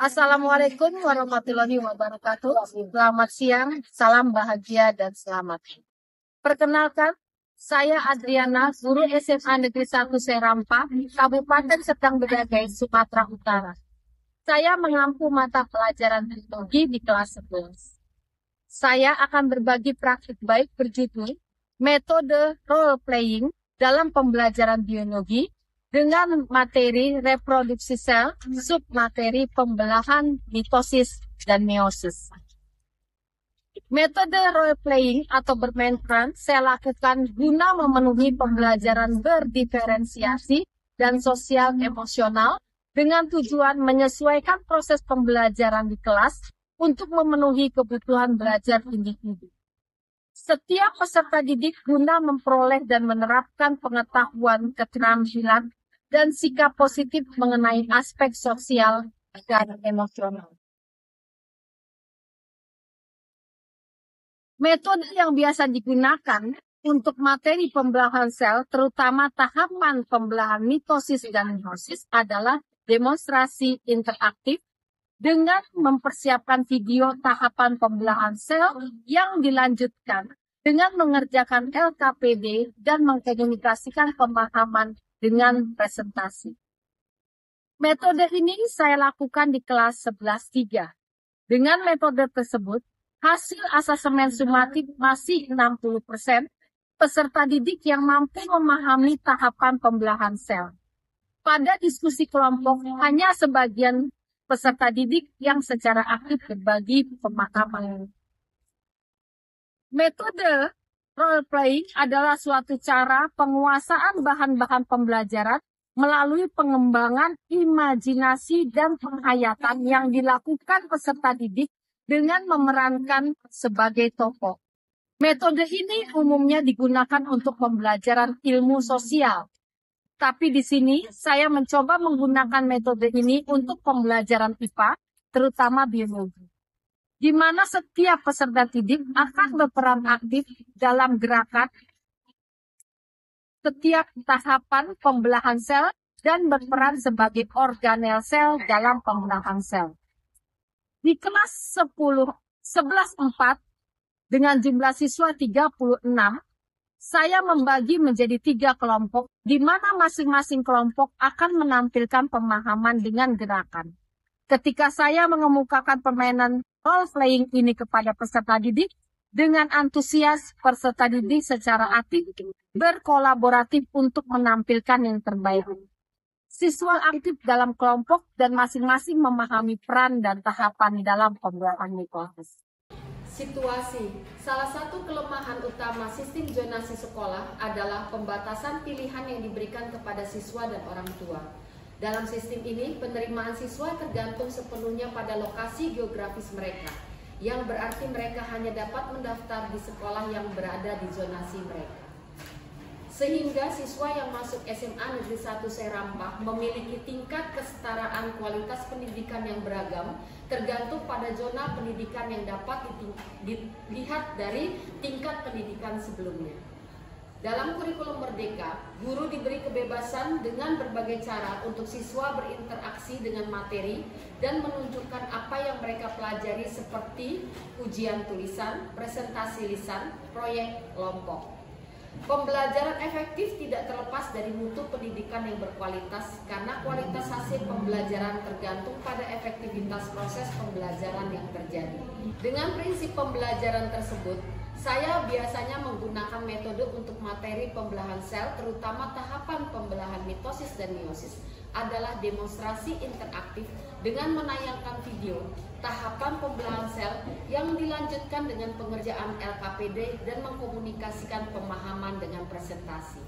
Assalamualaikum warahmatullahi wabarakatuh. Selamat siang, salam bahagia dan selamat. Perkenalkan, saya Adriana, guru SMA Negeri 1 Serampa, Kabupaten Sedang Bedagai, Sumatera Utara. Saya mengampu mata pelajaran biologi di kelas 11. Saya akan berbagi praktik baik berjudul metode role playing dalam pembelajaran biologi dengan materi reproduksi sel, submateri pembelahan mitosis dan meiosis. Metode role playing atau bermain peran saya lakukan guna memenuhi pembelajaran berdiferensiasi dan sosial emosional dengan tujuan menyesuaikan proses pembelajaran di kelas untuk memenuhi kebutuhan belajar individu. Setiap peserta didik guna memperoleh dan menerapkan pengetahuan, keterampilan, dan sikap positif mengenai aspek sosial dan emosional. Metode yang biasa digunakan untuk materi pembelahan sel, terutama tahapan pembelahan mitosis dan meiosis, adalah demonstrasi interaktif dengan mempersiapkan video tahapan pembelahan sel yang dilanjutkan dengan mengerjakan LKPD dan mengkomunikasikan pemahaman dengan presentasi. Metode ini saya lakukan di kelas 11-3. Dengan metode tersebut, hasil asesmen sumatif masih 60%, peserta didik yang mampu memahami tahapan pembelahan sel. Pada diskusi kelompok, hanya sebagian peserta didik yang secara aktif berbagi pemahaman. Metode role playing adalah suatu cara penguasaan bahan-bahan pembelajaran melalui pengembangan imajinasi dan penghayatan yang dilakukan peserta didik dengan memerankan sebagai tokoh. Metode ini umumnya digunakan untuk pembelajaran ilmu sosial. Tapi di sini saya mencoba menggunakan metode ini untuk pembelajaran IPA, terutama biologi, di mana setiap peserta didik akan berperan aktif dalam gerakan setiap tahapan pembelahan sel dan berperan sebagai organel sel dalam pembelahan sel. Di kelas 11-4 dengan jumlah siswa 36, saya membagi menjadi 3 kelompok, di mana masing-masing kelompok akan menampilkan pemahaman dengan gerakan. Ketika saya mengemukakan permainan role-playing ini kepada peserta didik, dengan antusias peserta didik secara aktif berkolaboratif untuk menampilkan yang terbaik. Siswa aktif dalam kelompok dan masing-masing memahami peran dan tahapan dalam pembelajaran mitosis. Situasi. Salah satu kelemahan utama sistem zonasi sekolah adalah pembatasan pilihan yang diberikan kepada siswa dan orang tua. Dalam sistem ini, penerimaan siswa tergantung sepenuhnya pada lokasi geografis mereka, yang berarti mereka hanya dapat mendaftar di sekolah yang berada di zonasi mereka. Sehingga siswa yang masuk SMA Negeri 1 Serampa memiliki tingkat kesetaraan kualitas pendidikan yang beragam, tergantung pada zona pendidikan yang dapat dilihat dari tingkat pendidikan sebelumnya. Dalam kurikulum Merdeka, guru diberi kebebasan dengan berbagai cara untuk siswa berinteraksi dengan materi dan menunjukkan apa yang mereka pelajari seperti ujian tulisan, presentasi lisan, proyek kelompok. Pembelajaran efektif tidak terlepas dari mutu pendidikan yang berkualitas karena kualitas hasil pembelajaran tergantung pada efektivitas proses pembelajaran yang terjadi. Dengan prinsip pembelajaran tersebut, saya biasanya menggunakan metode untuk materi pembelahan sel, terutama tahapan pembelahan mitosis dan meiosis, adalah demonstrasi interaktif dengan menayangkan video tahapan pembelahan sel yang dilanjutkan dengan pengerjaan LKPD dan mengkomunikasikan pemahaman dengan presentasi.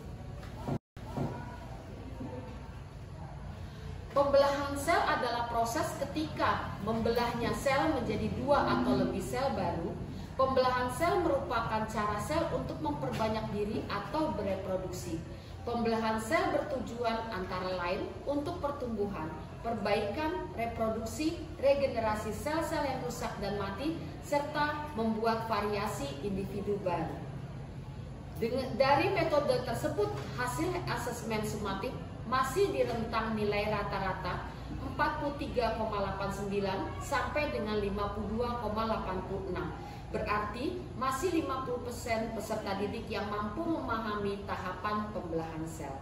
Pembelahan sel adalah proses ketika membelahnya sel menjadi 2 atau lebih sel baru. Pembelahan sel merupakan cara sel untuk memperbanyak diri atau bereproduksi. Pembelahan sel bertujuan antara lain untuk pertumbuhan, perbaikan, reproduksi, regenerasi sel-sel yang rusak dan mati, serta membuat variasi individu baru. Dari metode tersebut, hasil asesmen sumatif masih di rentang nilai rata-rata 43,89 sampai dengan 52,86. Berarti masih 50% peserta didik yang mampu memahami tahapan pembelahan sel.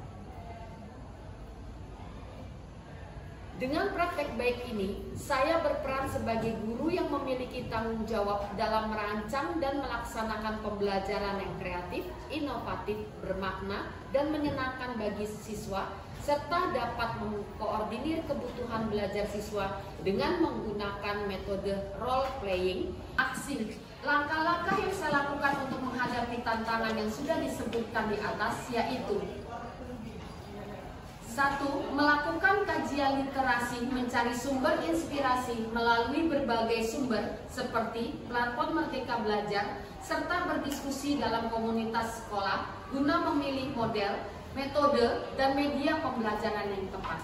Dengan praktek baik ini, saya berperan sebagai guru yang memiliki tanggung jawab dalam merancang dan melaksanakan pembelajaran yang kreatif, inovatif, bermakna, dan menyenangkan bagi siswa, serta dapat mengkoordinir kebutuhan belajar siswa dengan menggunakan metode role playing. Aksi, langkah-langkah yang saya lakukan untuk menghadapi tantangan yang sudah disebutkan di atas yaitu: 1. Melakukan kajian literasi, mencari sumber inspirasi melalui berbagai sumber seperti platform Merdeka Belajar, serta berdiskusi dalam komunitas sekolah guna memilih model, metode, dan media pembelajaran yang tepat.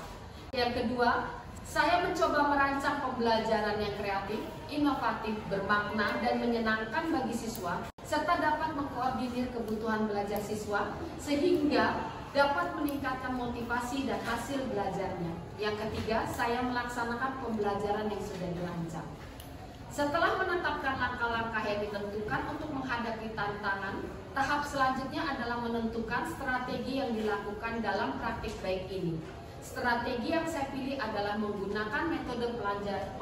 Yang kedua, saya mencoba merancang pembelajaran yang kreatif, inovatif, bermakna, dan menyenangkan bagi siswa, serta dapat mengkoordinir kebutuhan belajar siswa sehingga dapat meningkatkan motivasi dan hasil belajarnya. Yang ketiga, saya melaksanakan pembelajaran yang sudah dirancang. Setelah menetapkan langkah-langkah yang ditentukan untuk menghadapi tantangan, tahap selanjutnya adalah menentukan strategi yang dilakukan dalam praktik baik ini. Strategi yang saya pilih adalah menggunakan metode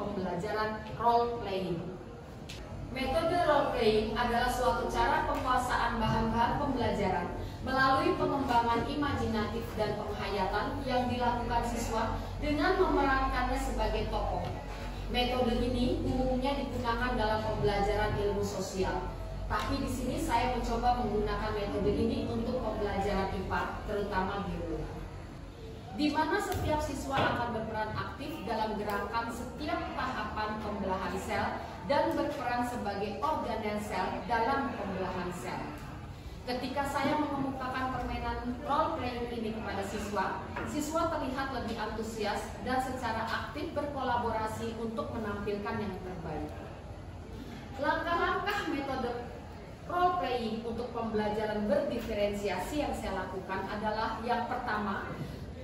pembelajaran role playing. Metode role playing adalah suatu cara penguasaan bahan-bahan pembelajaran melalui pengembangan imajinatif dan penghayatan yang dilakukan siswa dengan memerankannya sebagai tokoh. Metode ini umumnya digunakan dalam pembelajaran ilmu sosial. Tapi di sini saya mencoba menggunakan metode ini untuk pembelajaran IPA, terutama biologi, di mana setiap siswa akan berperan aktif dalam gerakan setiap tahapan pembelahan sel dan berperan sebagai organel sel dalam pembelahan sel. Ketika saya mengemukakan permainan role playing ini kepada siswa, siswa terlihat lebih antusias dan secara aktif berkolaborasi untuk menampilkan yang terbaik. Langkah-langkah metode role playing untuk pembelajaran berdiferensiasi yang saya lakukan adalah: yang pertama,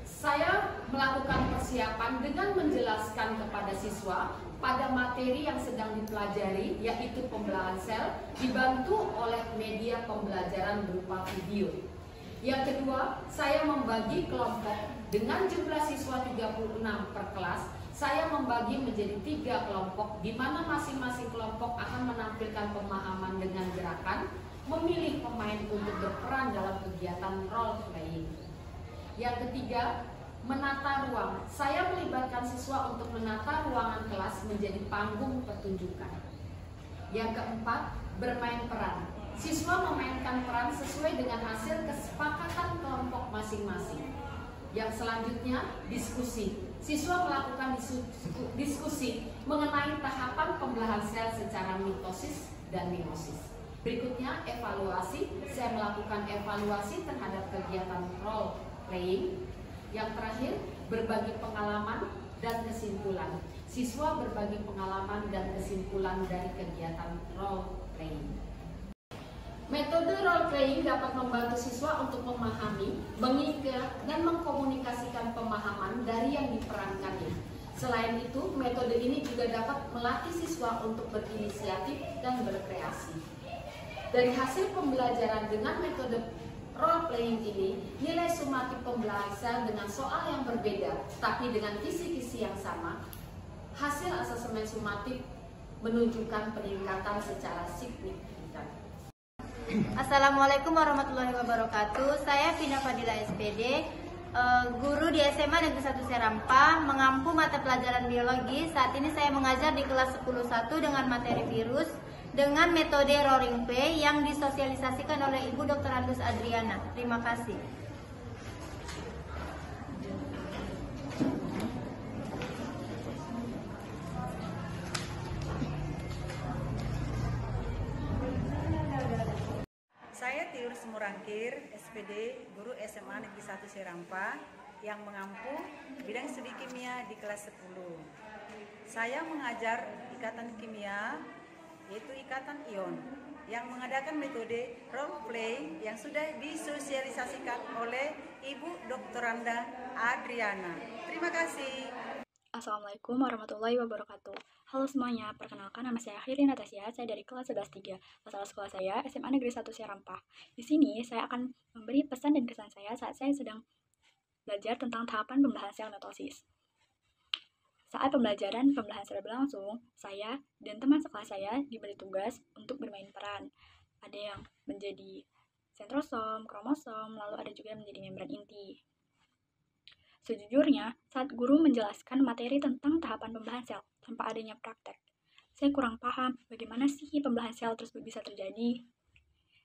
saya melakukan persiapan dengan menjelaskan kepada siswa pada materi yang sedang dipelajari, yaitu pembelahan sel, dibantu oleh media pembelajaran berupa video. Yang kedua, saya membagi kelompok dengan jumlah siswa 36 per kelas. Saya membagi menjadi 3 kelompok, di mana masing-masing kelompok akan menampilkan pemahaman dengan gerakan, memilih pemain untuk berperan dalam kegiatan role playing. Yang ketiga, menata ruang. Saya melibatkan siswa untuk menata ruangan kelas menjadi panggung pertunjukan. Yang keempat, bermain peran. Siswa memainkan peran sesuai dengan hasil kesepakatan kelompok masing-masing. Yang selanjutnya, diskusi. Siswa melakukan diskusi mengenai tahapan pembelahan sel secara mitosis dan meiosis. Berikutnya, evaluasi. Saya melakukan evaluasi terhadap kegiatan role playing. Yang terakhir, berbagi pengalaman dan kesimpulan. Siswa berbagi pengalaman dan kesimpulan dari kegiatan role playing. Metode role playing dapat membantu siswa untuk memahami, mengingat, dan mengkomunikasikan pemahaman dari yang diperankannya. Selain itu, metode ini juga dapat melatih siswa untuk berinisiatif dan berkreasi. Dari hasil pembelajaran dengan metode role playing ini, nilai sumatif pembelahan sel dengan soal yang berbeda, tapi dengan kisi-kisi yang sama, hasil asesmen sumatif menunjukkan peningkatan secara signifikan. Assalamualaikum warahmatullahi wabarakatuh. Saya Vina Fadila SPD, guru di SMA Negeri 1 Serampa, mengampu mata pelajaran biologi. Saat ini saya mengajar di kelas 10.1 dengan materi virus dengan metode role play yang disosialisasikan oleh Ibu Dr. Andus Adriana. Terima kasih. Saya Tiur Semurangkir, SPD, guru SMA Negeri 1 Serampa yang mengampu bidang studi kimia di kelas 10. Saya mengajar ikatan kimia, yaitu ikatan ion, yang mengadakan metode role play yang sudah disosialisasikan oleh Ibu Dr. Anda Adriana. Terima kasih. Assalamualaikum warahmatullahi wabarakatuh. Halo semuanya, perkenalkan nama saya Khiri Natasya, saya dari kelas 11-3, asal sekolah saya SMA Negeri 1 Serampah. Di sini saya akan memberi pesan dan kesan saya saat saya sedang belajar tentang tahapan pembelahan sel mitosis. Saat pembelajaran pembelahan sel berlangsung, saya dan teman sekelas saya diberi tugas untuk bermain peran. Ada yang menjadi sentrosom, kromosom, lalu ada juga yang menjadi membran inti. Sejujurnya, saat guru menjelaskan materi tentang tahapan pembelahan sel tanpa adanya praktek, saya kurang paham bagaimana sih pembelahan sel tersebut bisa terjadi.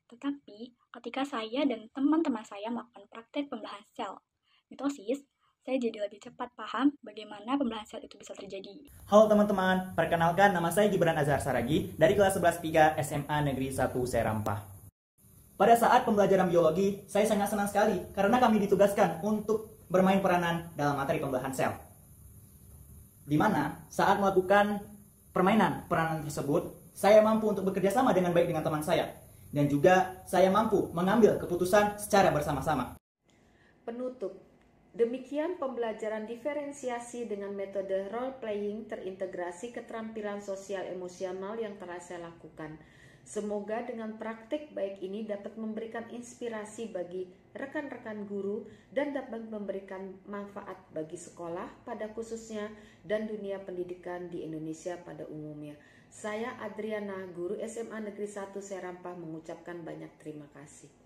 Tetapi, ketika saya dan teman-teman saya melakukan praktek pembelahan sel mitosis, saya jadi lebih cepat paham bagaimana pembelahan sel itu bisa terjadi. Halo teman-teman, perkenalkan nama saya Gibran Azhar Saragi dari kelas 11-3 SMA Negeri 1 Serampah. Pada saat pembelajaran biologi, saya sangat senang sekali karena kami ditugaskan untuk bermain peranan dalam materi pembelahan sel. Di mana saat melakukan permainan peranan tersebut, saya mampu untuk bekerja sama dengan baik dengan teman saya. Dan juga saya mampu mengambil keputusan secara bersama-sama. Penutup. Demikian pembelajaran diferensiasi dengan metode role playing terintegrasi keterampilan sosial emosional yang telah saya lakukan. Semoga dengan praktik baik ini dapat memberikan inspirasi bagi rekan-rekan guru dan dapat memberikan manfaat bagi sekolah pada khususnya dan dunia pendidikan di Indonesia pada umumnya. Saya Adriana, guru SMA Negeri 1 Serampah mengucapkan banyak terima kasih.